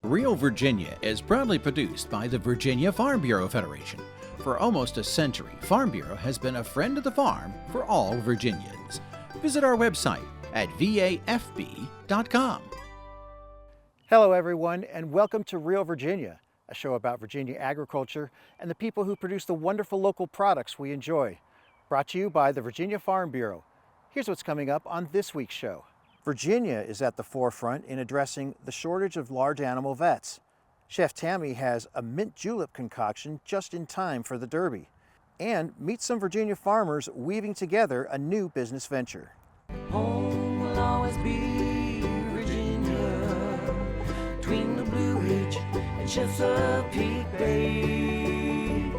Real Virginia is proudly produced by the Virginia Farm Bureau Federation. For almost a century, Farm Bureau has been a friend of the farm for all Virginians. Visit our website at vafb.com. Hello everyone, and welcome to Real Virginia, a show about Virginia agriculture and the people who produce the wonderful local products we enjoy. Brought to you by the Virginia Farm Bureau. Here's what's coming up on this week's show. Virginia is at the forefront in addressing the shortage of large animal vets. Chef Tammy has a mint julep concoction just in time for the Derby. And meet some Virginia farmers weaving together a new business venture. Home will always be Virginia, between the Blue Ridge and Chesapeake Bay,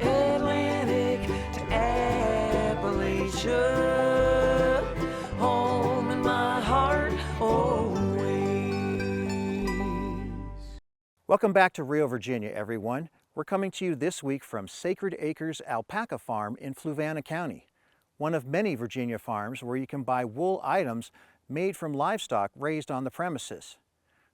Atlantic to Appalachia. Home in my heart always. Welcome back to Real Virginia, everyone. We're coming to you this week from Sacred Acres Alpaca Farm in Fluvanna County, one of many Virginia farms where you can buy wool items made from livestock raised on the premises.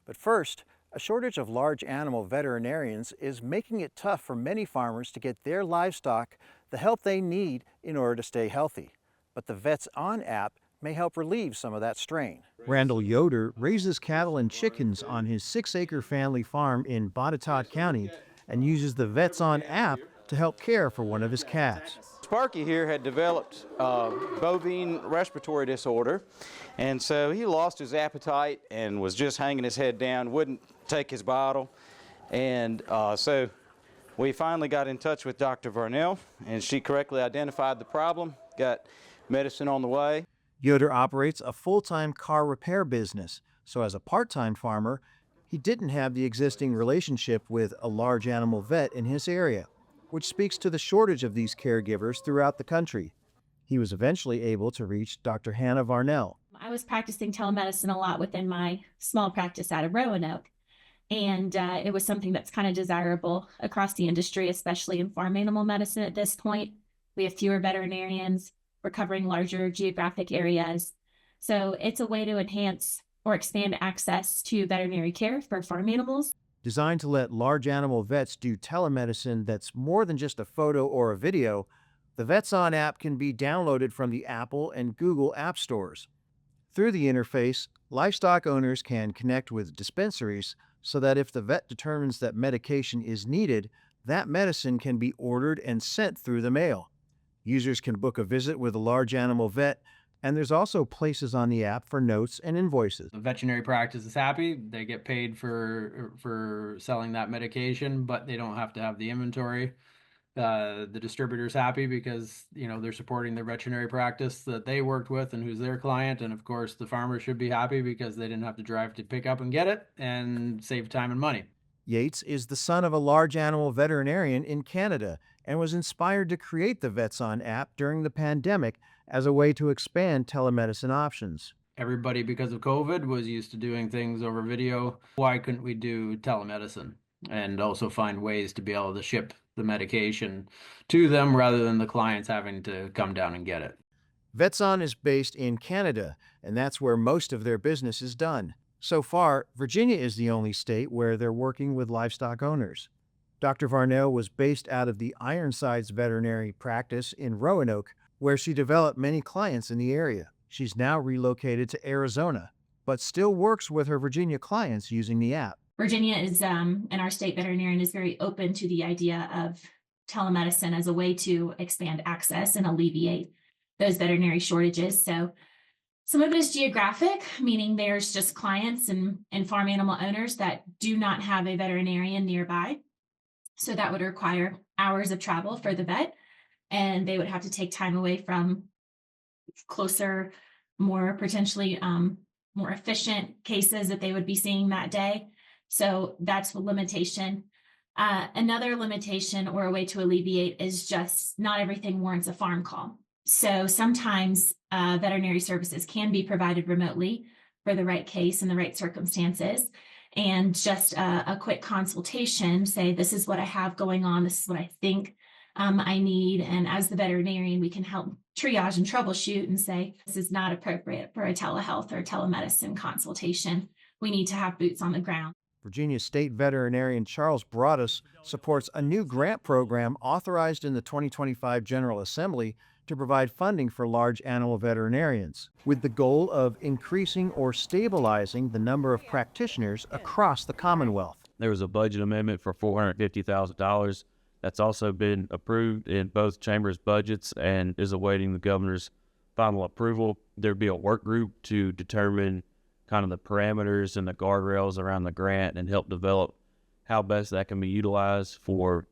But first, a shortage of large animal veterinarians is making it tough for many farmers to get their livestock the help they need in order to stay healthy. But the Vets On app may help relieve some of that strain. Randall Yoder raises cattle and chickens on his 6-acre family farm in Botetourt County and uses the Vets On app to help care for one of his calves. Sparky here had developed bovine respiratory disorder, and so he lost his appetite and was just hanging his head down, wouldn't take his bottle. And so we finally got in touch with Dr. Varnell, and she correctly identified the problem, got medicine on the way. Yoder operates a full-time car repair business, so as a part-time farmer, he didn't have the existing relationship with a large animal vet in his area, which speaks to the shortage of these caregivers throughout the country. He was eventually able to reach Dr. Hannah Varnell. I was practicing telemedicine a lot within my small practice out of Roanoke, and it was something that's kind of desirable across the industry, especially in farm animal medicine at this point. We have fewer veterinarians. We're covering larger geographic areas. So it's a way to enhance or expand access to veterinary care for farm animals. Designed to let large animal vets do telemedicine that's more than just a photo or a video, the Vets On app can be downloaded from the Apple and Google app stores. Through the interface, livestock owners can connect with dispensaries so that if the vet determines that medication is needed, that medicine can be ordered and sent through the mail. Users can book a visit with a large animal vet, and there's also places on the app for notes and invoices. The veterinary practice is happy. They get paid for selling that medication, but they don't have to have the inventory. The distributor's happy because, they're supporting their veterinary practice that they worked with and who's their client. And of course, the farmer should be happy because they didn't have to drive to pick up and get it and save time and money. Yates is the son of a large animal veterinarian in Canada and was inspired to create the Vets On app during the pandemic as a way to expand telemedicine options. Everybody, because of COVID, was used to doing things over video. Why couldn't we do telemedicine and also find ways to be able to ship the medication to them rather than the clients having to come down and get it? Vets On is based in Canada, and that's where most of their business is done. So far, Virginia is the only state where they're working with livestock owners. Dr. Varnell was based out of the Ironsides veterinary practice in Roanoke, where she developed many clients in the area. She's now relocated to Arizona, but still works with her Virginia clients using the app. Virginia is, and our state veterinarian is very open to the idea of telemedicine as a way to expand access and alleviate those veterinary shortages. So some of it is geographic, meaning there's just clients and farm animal owners that do not have a veterinarian nearby. So that would require hours of travel for the vet, and they would have to take time away from closer, more potentially more efficient cases that they would be seeing that day. So that's a limitation. Another limitation or a way to alleviate is just not everything warrants a farm call. So sometimes veterinary services can be provided remotely for the right case and the right circumstances. And just a quick consultation, say, this is what I have going on, this is what I think I need. And as the veterinarian, we can help triage and troubleshoot and say, this is not appropriate for a telehealth or telemedicine consultation. We need to have boots on the ground. Virginia State veterinarian Charles Broadus supports a new grant program authorized in the 2025 General Assembly to provide funding for large animal veterinarians, with the goal of increasing or stabilizing the number of practitioners across the Commonwealth. There was a budget amendment for $450,000 that's also been approved in both chambers' budgets and is awaiting the governor's final approval. There'd be a work group to determine kind of the parameters and the guardrails around the grant and help develop how best that can be utilized for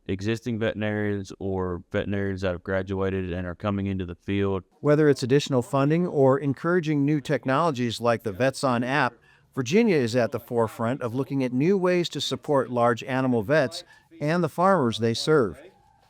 existing veterinarians or veterinarians that have graduated and are coming into the field. Whether it's additional funding or encouraging new technologies like the VetSon app, Virginia is at the forefront of looking at new ways to support large animal vets and the farmers they serve.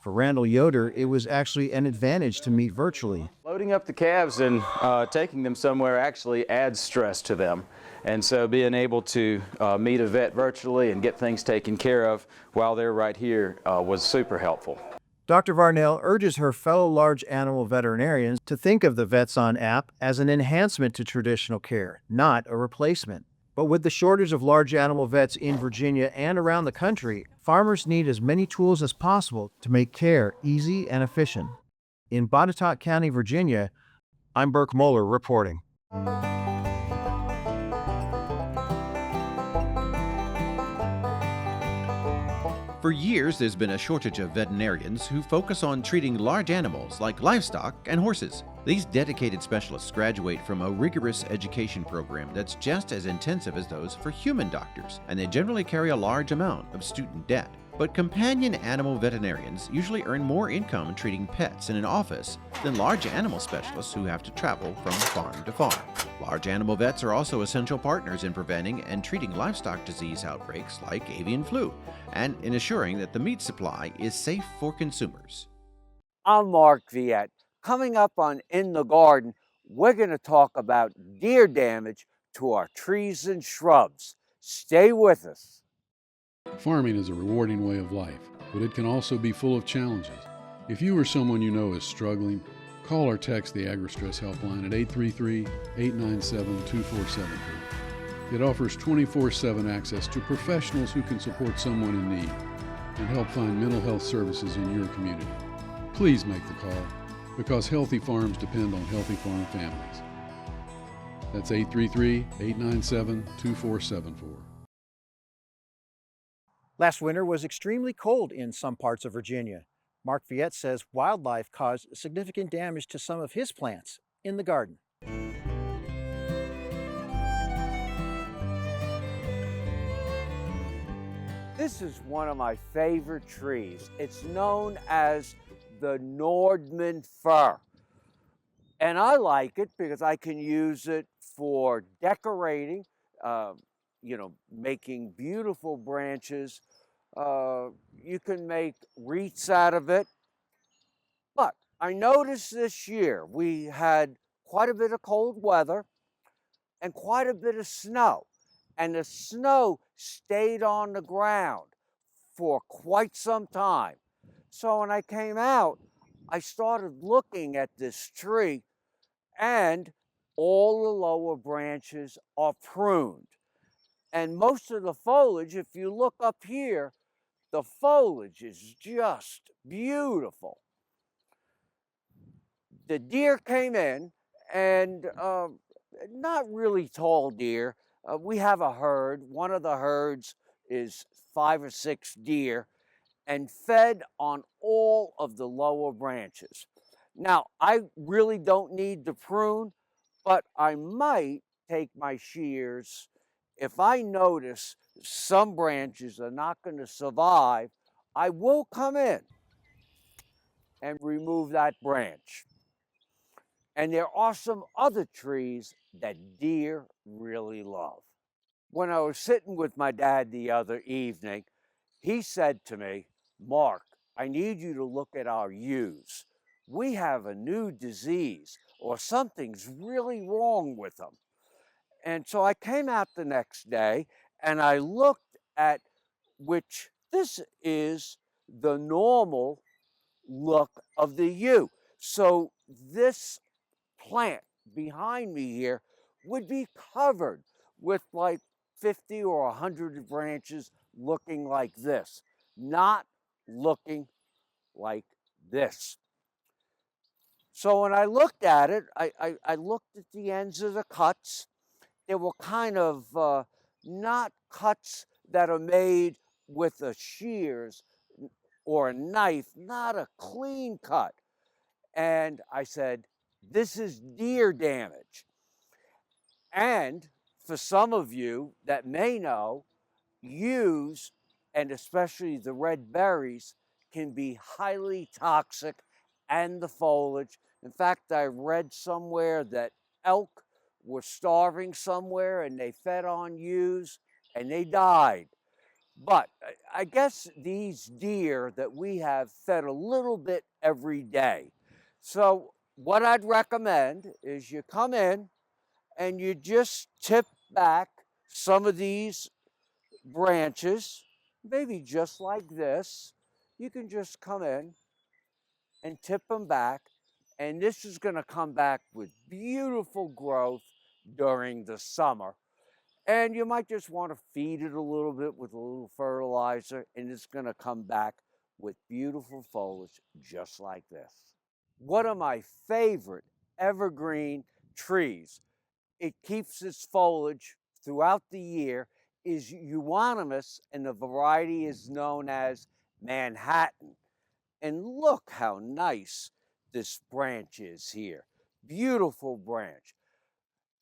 For Randall Yoder, it was actually an advantage to meet virtually. Loading up the calves and taking them somewhere actually adds stress to them. And so being able to meet a vet virtually and get things taken care of while they're right here was super helpful. Dr. Varnell urges her fellow large animal veterinarians to think of the VetSon app as an enhancement to traditional care, not a replacement. But with the shortage of large animal vets in Virginia and around the country, farmers need as many tools as possible to make care easy and efficient. In Botetourt County, Virginia, I'm Burke Moeller reporting. For years, there's been a shortage of veterinarians who focus on treating large animals like livestock and horses. These dedicated specialists graduate from a rigorous education program that's just as intensive as those for human doctors, and they generally carry a large amount of student debt. But companion animal veterinarians usually earn more income treating pets in an office than large animal specialists who have to travel from farm to farm. Large animal vets are also essential partners in preventing and treating livestock disease outbreaks like avian flu, and in assuring that the meat supply is safe for consumers. I'm Mark Viette. Coming up on In the Garden, we're going to talk about deer damage to our trees and shrubs. Stay with us. Farming is a rewarding way of life, but it can also be full of challenges. If you or someone you know is struggling, call or text the AgriStress helpline at 833-897-2473. It offers 24/7 access to professionals who can support someone in need and help find mental health services in your community. Please make the call, because healthy farms depend on healthy farm families. That's 833-897-2474. Last winter was extremely cold in some parts of Virginia. Mark Viette says wildlife caused significant damage to some of his plants in the garden. This is one of my favorite trees. It's known as the Nordman fir. And I like it because I can use it for decorating, making beautiful branches. You can make wreaths out of it. But I noticed this year we had quite a bit of cold weather and quite a bit of snow. And the snow stayed on the ground for quite some time. So when I came out, I started looking at this tree, and all the lower branches are pruned. And most of the foliage, if you look up here, the foliage is just beautiful. The deer came in, and not really tall deer. We have a herd. One of the herds is 5 or 6 deer, and fed on all of the lower branches. Now, I really don't need to prune, but I might take my shears. If I notice some branches are not going to survive, I will come in and remove that branch. And there are some other trees that deer really love. When I was sitting with my dad the other evening, he said to me, "Mark, I need you to look at our ewes. We have a new disease, or something's really wrong with them." And so I came out the next day and I looked at which this is the normal look of the ewe. So this plant behind me here would be covered with like 50 or 100 branches looking like this, not looking like this. So when I looked at it, I looked at the ends of the cuts. They were kind of not cuts that are made with the shears or a knife, not a clean cut. And I said, this is deer damage. And for some of you that may know, yews, and especially the red berries, can be highly toxic, and the foliage. In fact, I read somewhere that elk were starving somewhere and they fed on yews and they died. But I guess these deer that we have fed a little bit every day. So what I'd recommend is you come in and you just tip back some of these branches, maybe just like this. You can just come in and tip them back, and this is going to come back with beautiful growth during the summer. And you might just want to feed it a little bit with a little fertilizer, and it's going to come back with beautiful foliage just like this. One of my favorite evergreen trees, it keeps its foliage throughout the year, is euonymus, and the variety is known as Manhattan. And look how nice this branch is here. Beautiful branch.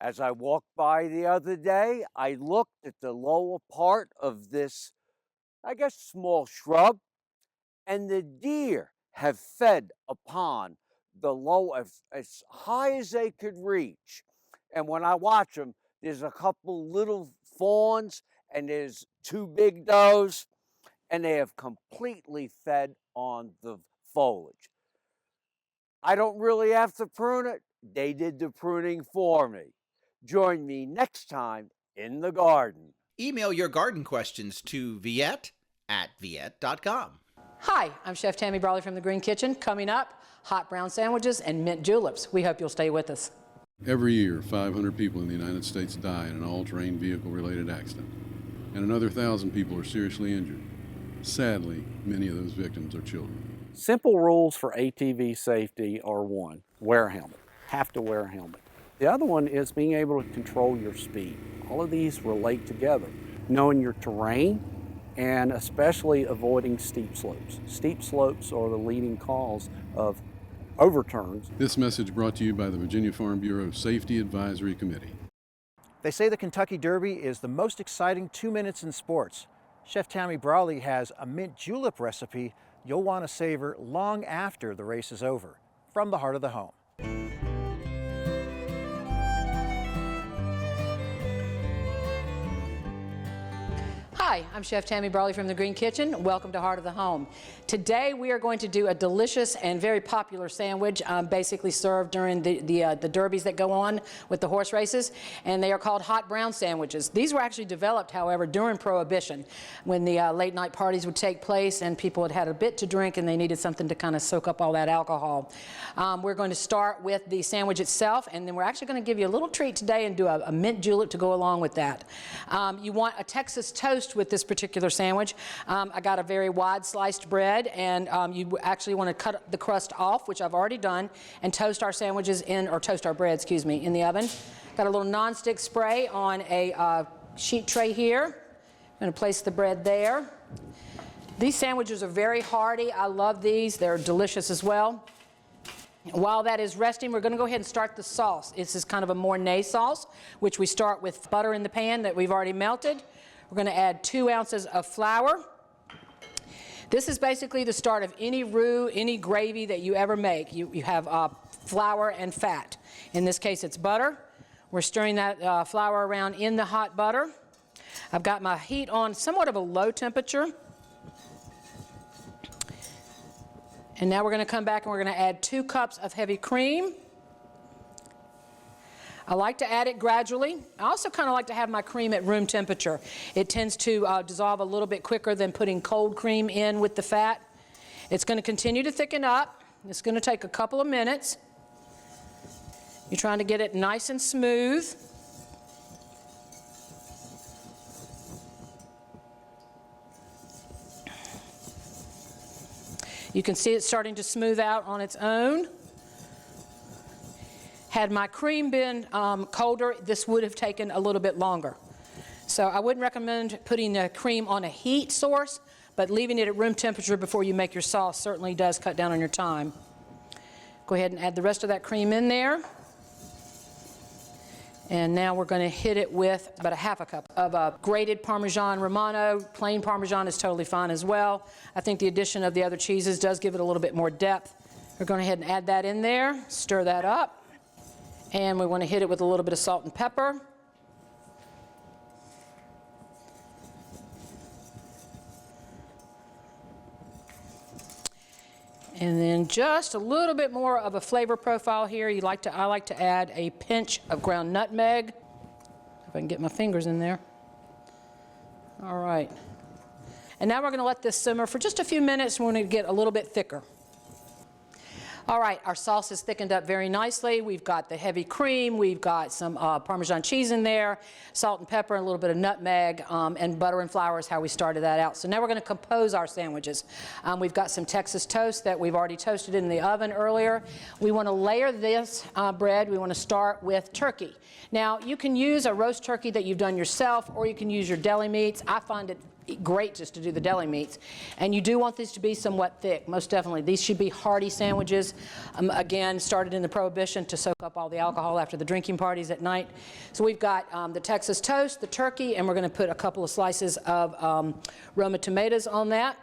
As I walked by the other day, I looked at the lower part of this, I guess, small shrub, and the deer have fed upon the low as high as they could reach. And when I watch them, there's a couple little fawns and there's 2 big does, and they have completely fed on the foliage. I don't really have to prune it. They did the pruning for me. Join me next time in the garden. Email your garden questions to viet@viet.com. Hi, I'm Chef Tammy Brawley from the Green Kitchen. Coming up, hot brown sandwiches and mint juleps. We hope you'll stay with us. Every year, 500 people in the United States die in an all-terrain vehicle-related accident, and another 1,000 people are seriously injured. Sadly, many of those victims are children. Simple rules for ATV safety are: 1, wear a helmet. Have to wear a helmet. The other one is being able to control your speed. All of these relate together. Knowing your terrain and especially avoiding steep slopes. Steep slopes are the leading cause of overturns. This message brought to you by the Virginia Farm Bureau Safety Advisory Committee. They say the Kentucky Derby is the most exciting 2 minutes in sports. Chef Tammy Brawley has a mint julep recipe you'll want to savor long after the race is over. From the heart of the home. Hi, I'm Chef Tammy Brawley from the Green Kitchen. Welcome to Heart of the Home. Today we are going to do a delicious and very popular sandwich, basically served during the derbies that go on with the horse races, and they are called hot brown sandwiches. These were actually developed, however, during Prohibition, when the late night parties would take place and people had a bit to drink and they needed something to kind of soak up all that alcohol. We're going to start with the sandwich itself, and then we're actually going to give you a little treat today and do a mint julep to go along with that. You want a Texas toast with this particular sandwich. I got a very wide sliced bread, and you actually want to cut the crust off, which I've already done, and toast our sandwiches in, or toast our bread, excuse me, in the oven. Got a little non-stick spray on a sheet tray here. I'm going to place the bread there. These sandwiches are very hearty. I love these. They're delicious as well. While that is resting, we're going to go ahead and start the sauce. This is kind of a Mornay sauce, which we start with butter in the pan that we've already melted. We're going to add 2 ounces of flour. This is basically the start of any roux, any gravy that you ever make. You have flour and fat. In this case, it's butter. We're stirring that flour around in the hot butter. I've got my heat on somewhat of a low temperature. And now we're going to come back and we're going to add 2 cups of heavy cream. I like to add it gradually. I also kind of like to have my cream at room temperature. It tends to dissolve a little bit quicker than putting cold cream in with the fat. It's going to continue to thicken up. It's going to take a couple of minutes. You're trying to get it nice and smooth. You can see it starting to smooth out on its own. Had my cream been colder, this would have taken a little bit longer. So I wouldn't recommend putting the cream on a heat source, but leaving it at room temperature before you make your sauce certainly does cut down on your time. Go ahead and add the rest of that cream in there. And now we're going to hit it with about a half a cup of grated Parmesan Romano. Plain Parmesan is totally fine as well. I think the addition of the other cheeses does give it a little bit more depth. We're going to go ahead and add that in there, stir that up. And we want to hit it with a little bit of salt and pepper. And then just a little bit more of a flavor profile here. I like to add a pinch of ground nutmeg. If I can get my fingers in there. All right. And now we're going to let this simmer for just a few minutes. We're going to get a little bit thicker. All right, our sauce is thickened up very nicely. We've got the heavy cream, we've got some Parmesan cheese in there, salt and pepper, and a little bit of nutmeg, and butter and flour is how we started that out. So now we're going to compose our sandwiches. We've got some Texas toast that we've already toasted in the oven earlier. We want to layer this bread. We want to start with turkey. Now, you can use a roast turkey that you've done yourself, or you can use your deli meats. I find it great just to do the deli meats. And you do want these to be somewhat thick, most definitely. These should be hearty sandwiches. Again, started in the Prohibition to soak up all the alcohol after the drinking parties at night. So we've got the Texas toast, the turkey, and we're going to put a couple of slices of Roma tomatoes on that.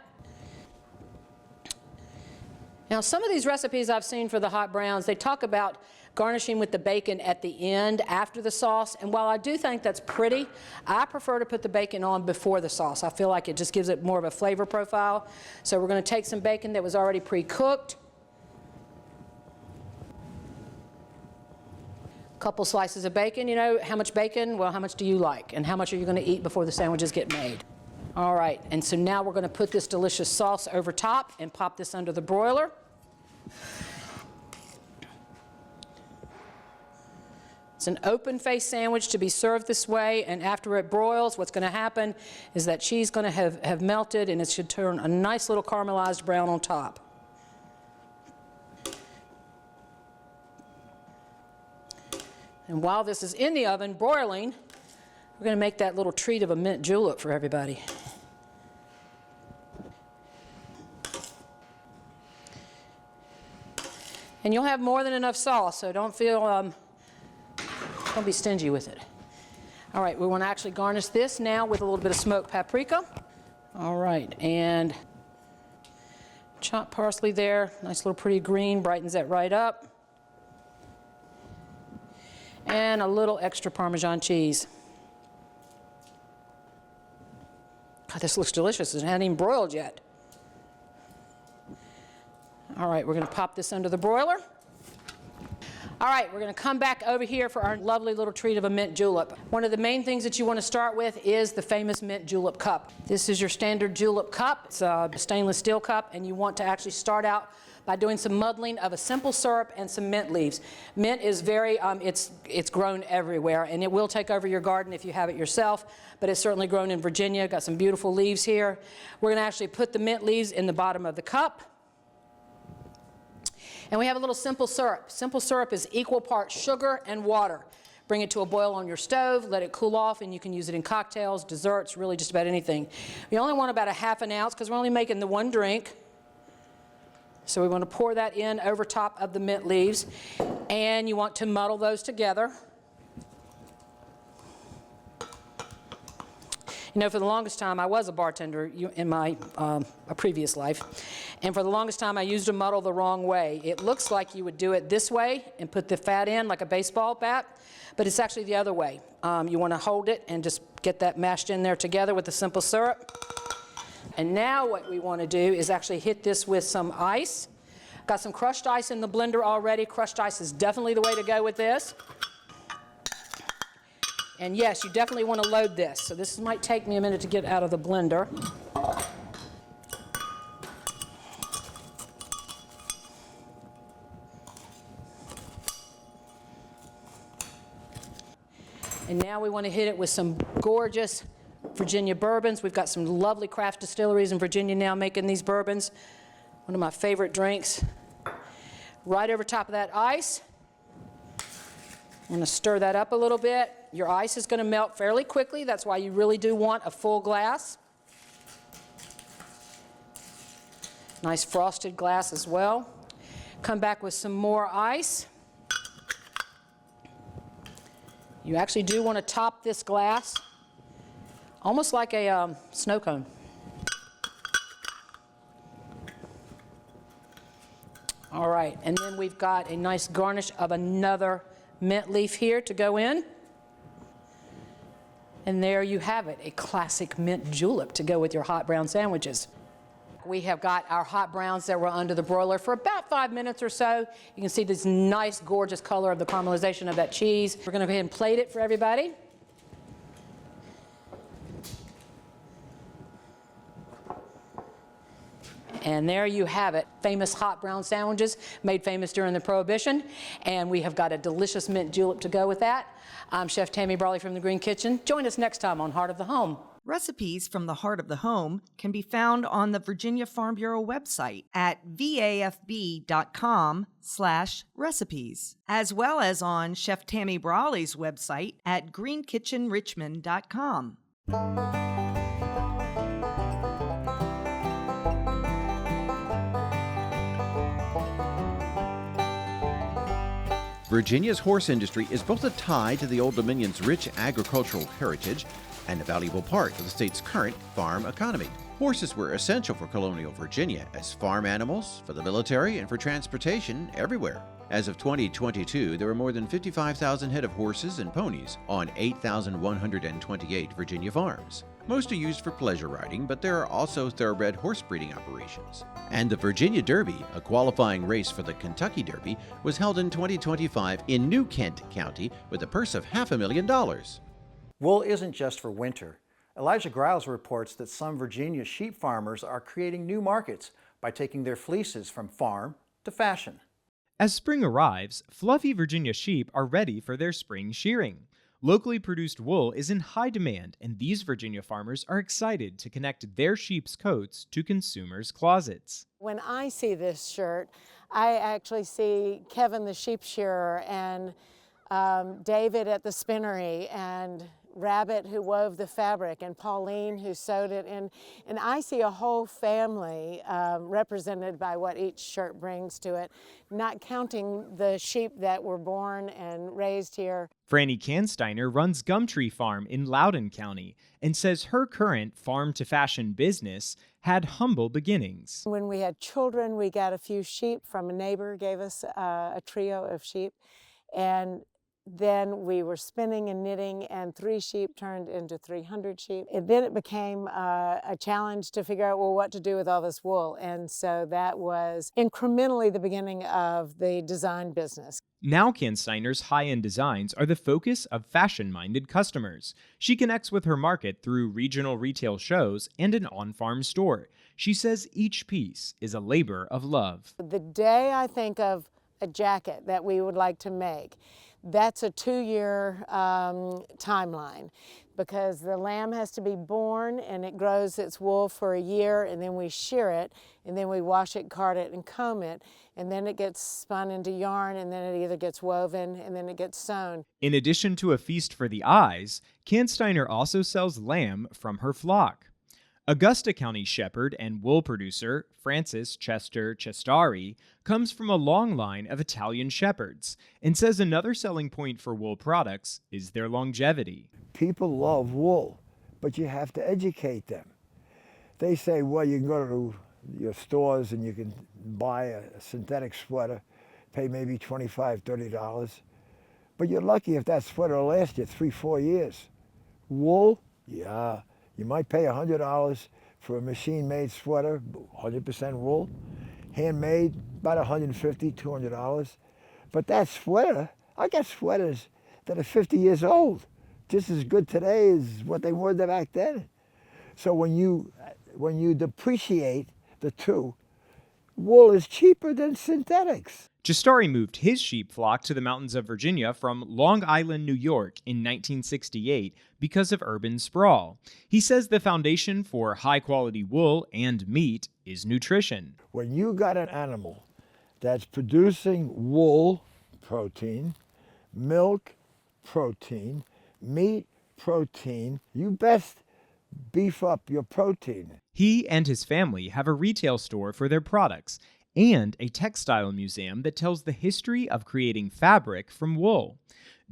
Now, some of these recipes I've seen for the hot browns, they talk about garnishing with the bacon at the end after the sauce. And while I do think that's pretty, I prefer to put the bacon on before the sauce. I feel like it just gives it more of a flavor profile. So we're going to take some bacon that was already pre-cooked. A couple slices of bacon. You know, how much bacon? Well, how much do you like? And how much are you going to eat before the sandwiches get made? All right, and so now we're going to put this delicious sauce over top and pop this under the broiler. It's an open-faced sandwich to be served this way, and after it broils, what's going to happen is that cheese is going to have melted, and it should turn a nice little caramelized brown on top. And while this is in the oven broiling, we're going to make that little treat of a mint julep for everybody. And you'll have more than enough sauce, so don't feel don't be stingy with it. All right, we want to actually garnish this now with a little bit of smoked paprika. All right, and chopped parsley there. Nice little pretty green, brightens that right up. And a little extra Parmesan cheese. God, this looks delicious. It hasn't even broiled yet. All right, we're going to pop this under the broiler. All right, we're going to come back over here for our lovely little treat of a mint julep. One of the main things that you want to start with is the famous mint julep cup. This is your standard julep cup. It's a stainless steel cup, and you want to actually start out by doing some muddling of a simple syrup and some mint leaves. Mint is very, it's grown everywhere, and it will take over your garden if you have it yourself, but it's certainly grown in Virginia. Got some beautiful leaves here. We're going to actually put the mint leaves in the bottom of the cup. And we have a little simple syrup. Simple syrup is equal parts sugar and water. Bring it to a boil on your stove, let it cool off, and you can use it in cocktails, desserts, really just about anything. We only want about a ½ an ounce because we're only making the one drink. So we want to pour that in over top of the mint leaves, and you want to muddle those together. You know, for the longest time, I was a bartender in my a previous life, and for the longest time, I used a muddle the wrong way. It looks like you would do it this way and put the fat in like a baseball bat, but it's actually the other way. You want to hold it and just get that mashed in there together with the simple syrup. And now what we want to do is actually hit this with some ice. Got some crushed ice in the blender already. Crushed ice is definitely the way to go with this. And yes, you definitely want to load this. So this might take me a minute to get out of the blender. And now we want to hit it with some gorgeous Virginia bourbons. We've got some lovely craft distilleries in Virginia now making these bourbons. one of my favorite drinks, right over top of that ice. I'm going to stir that up a little bit. Your ice is going to melt fairly quickly. That's why you really do want a full glass. Nice frosted glass as well. Come back with some more ice. You actually do want to top this glass, almost like a snow cone. All right, and then we've got a nice garnish of another mint leaf here to go in. And there you have it, a classic mint julep to go with your hot brown sandwiches. We have got our hot browns that were under the broiler for about 5 minutes or so. You can see this nice, gorgeous color of the caramelization of that cheese. We're going to go ahead and plate it for everybody. And there you have it, famous hot brown sandwiches made famous during the Prohibition. And we have got a delicious mint julep to go with that. I'm Chef Tammy Brawley from the Green Kitchen. Join us next time on Heart of the Home. Recipes from the Heart of the Home can be found on the Virginia Farm Bureau website at vafb.com/recipes, as well as on Chef Tammy Brawley's website at greenkitchenrichmond.com. Virginia's horse industry is both a tie to the Old Dominion's rich agricultural heritage and a valuable part of the state's current farm economy. Horses were essential for colonial Virginia as farm animals, for the military, and for transportation everywhere. As of 2022, there were more than 55,000 head of horses and ponies on 8,128 Virginia farms. Most are used for pleasure riding, but there are also thoroughbred horse breeding operations. And the Virginia Derby, a qualifying race for the Kentucky Derby, was held in 2025 in New Kent County with a purse of $500,000. Wool isn't just for winter. Elijah Griles reports that some Virginia sheep farmers are creating new markets by taking their fleeces from farm to fashion. As spring arrives, fluffy Virginia sheep are ready for their spring shearing. Locally produced wool is in high demand, and these Virginia farmers are excited to connect their sheep's coats to consumers' closets. When I see this shirt, I actually see Kevin the sheep shearer and David at the spinnery and Rabbit who wove the fabric and Pauline who sewed it in. And I see a whole family represented by what each shirt brings to it, not counting the sheep that were born and raised here. Franny Cansteiner runs Gumtree Farm in Loudoun County and says her current farm-to-fashion business had humble beginnings. When we had children, we got a few sheep from a neighbor, gave us a trio of sheep. And then we were spinning and knitting, and 3 sheep turned into 300 sheep. And then it became a challenge to figure out, well, what to do with all this wool. And so that was incrementally the beginning of the design business. Now Cansteiner's high-end designs are the focus of fashion-minded customers. She connects with her market through regional retail shows and an on-farm store. She says each piece is a labor of love. The day I think of a jacket that we would like to make, that's a 2-year timeline, because the lamb has to be born and it grows its wool for a year, and then we shear it, and then we wash it, card it, and comb it, and then it gets spun into yarn, and then it either gets woven and then it gets sewn. In addition to a feast for the eyes, Cansteiner also sells lamb from her flock. Augusta County shepherd and wool producer Francis Chester Chestari comes from a long line of Italian shepherds and says another selling point for wool products is their longevity. People love wool, but you have to educate them. They say, well, you can go to your stores and you can buy a synthetic sweater, pay maybe $25, $30, but you're lucky if that sweater will last you 3-4 years. Wool, yeah. You might pay $100 for a machine-made sweater, 100% wool. Handmade, about $150, $200. But that sweater, I got sweaters that are 50 years old, just as good today as what they were back then. So when you depreciate the two, wool is cheaper than synthetics. Chistari moved his sheep flock to the mountains of Virginia from Long Island, New York in 1968 because of urban sprawl. He says the foundation for high-quality wool and meat is nutrition. When you got an animal that's producing wool, protein, milk, protein, meat, protein, you best beef up your protein. He and his family have a retail store for their products and a textile museum that tells the history of creating fabric from wool.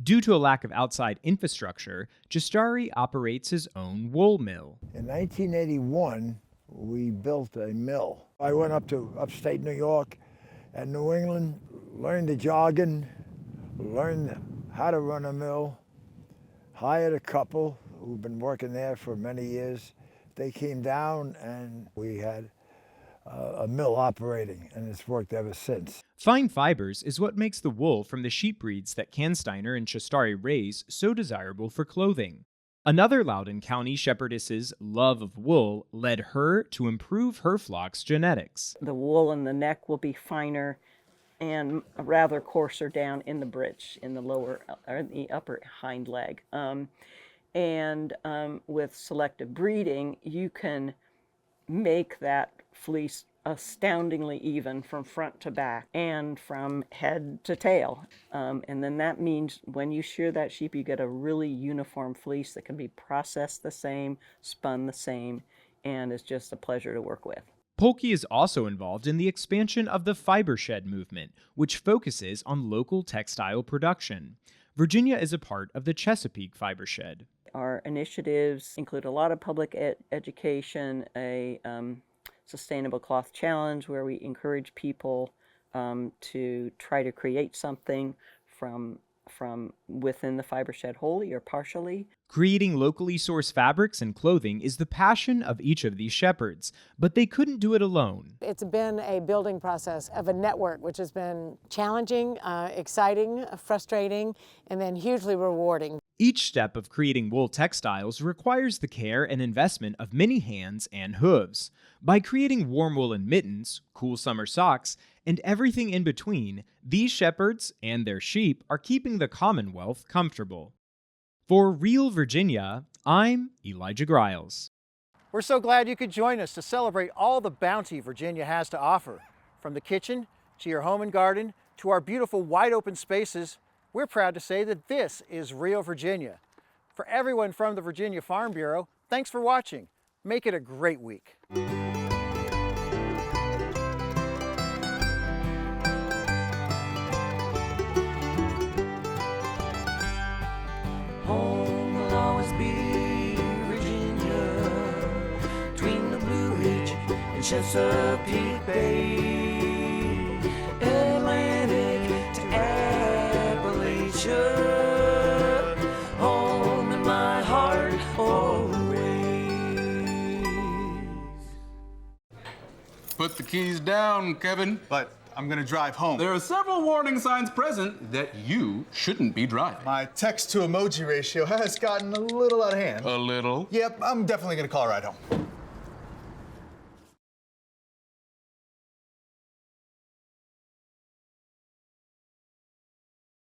Due to a lack of outside infrastructure, Chistari operates his own wool mill. In 1981, we built a mill. I went up to upstate New York and New England, learned the jargon, learned how to run a mill, hired a couple who've been working there for many years. They came down and we had a mill operating, and it's worked ever since. Fine fibers is what makes the wool from the sheep breeds that Cansteiner and Chistari raise so desirable for clothing. Another Loudoun County shepherdess's love of wool led her to improve her flock's genetics. The wool in the neck will be finer and rather coarser down in the breech, in the lower or the upper hind leg. With selective breeding, you can make that fleece astoundingly even from front to back and from head to tail. And then that means when you shear that sheep, you get a really uniform fleece that can be processed the same, spun the same, and is just a pleasure to work with. Polke is also involved in the expansion of the fiber shed movement, which focuses on local textile production. Virginia is a part of the Chesapeake Fiber Shed. Our initiatives include a lot of public education, a Sustainable Cloth Challenge where we encourage people to try to create something from within the fiber shed wholly or partially. Creating locally sourced fabrics and clothing is the passion of each of these shepherds, but they couldn't do it alone. It's been a building process of a network, which has been challenging, exciting, frustrating, and then hugely rewarding. Each step of creating wool textiles requires the care and investment of many hands and hooves. By creating warm woolen mittens, cool summer socks, and everything in between, these shepherds and their sheep are keeping the Commonwealth comfortable. For Real Virginia, I'm Elijah Griles. We're so glad you could join us to celebrate all the bounty Virginia has to offer. From the kitchen to your home and garden to our beautiful wide open spaces, we're proud to say that this is Real Virginia. For everyone from the Virginia Farm Bureau, thanks for watching. Make it a great week. Home will always be Virginia, between the Blue Ridge and Chesapeake Bay, Atlantic to Appalachia, home in my heart always. Put the keys down, Kevin. But I'm gonna drive home. There are several warning signs present that you shouldn't be driving. My text to emoji ratio has gotten a little out of hand. A little? Yep, I'm definitely gonna call a ride home.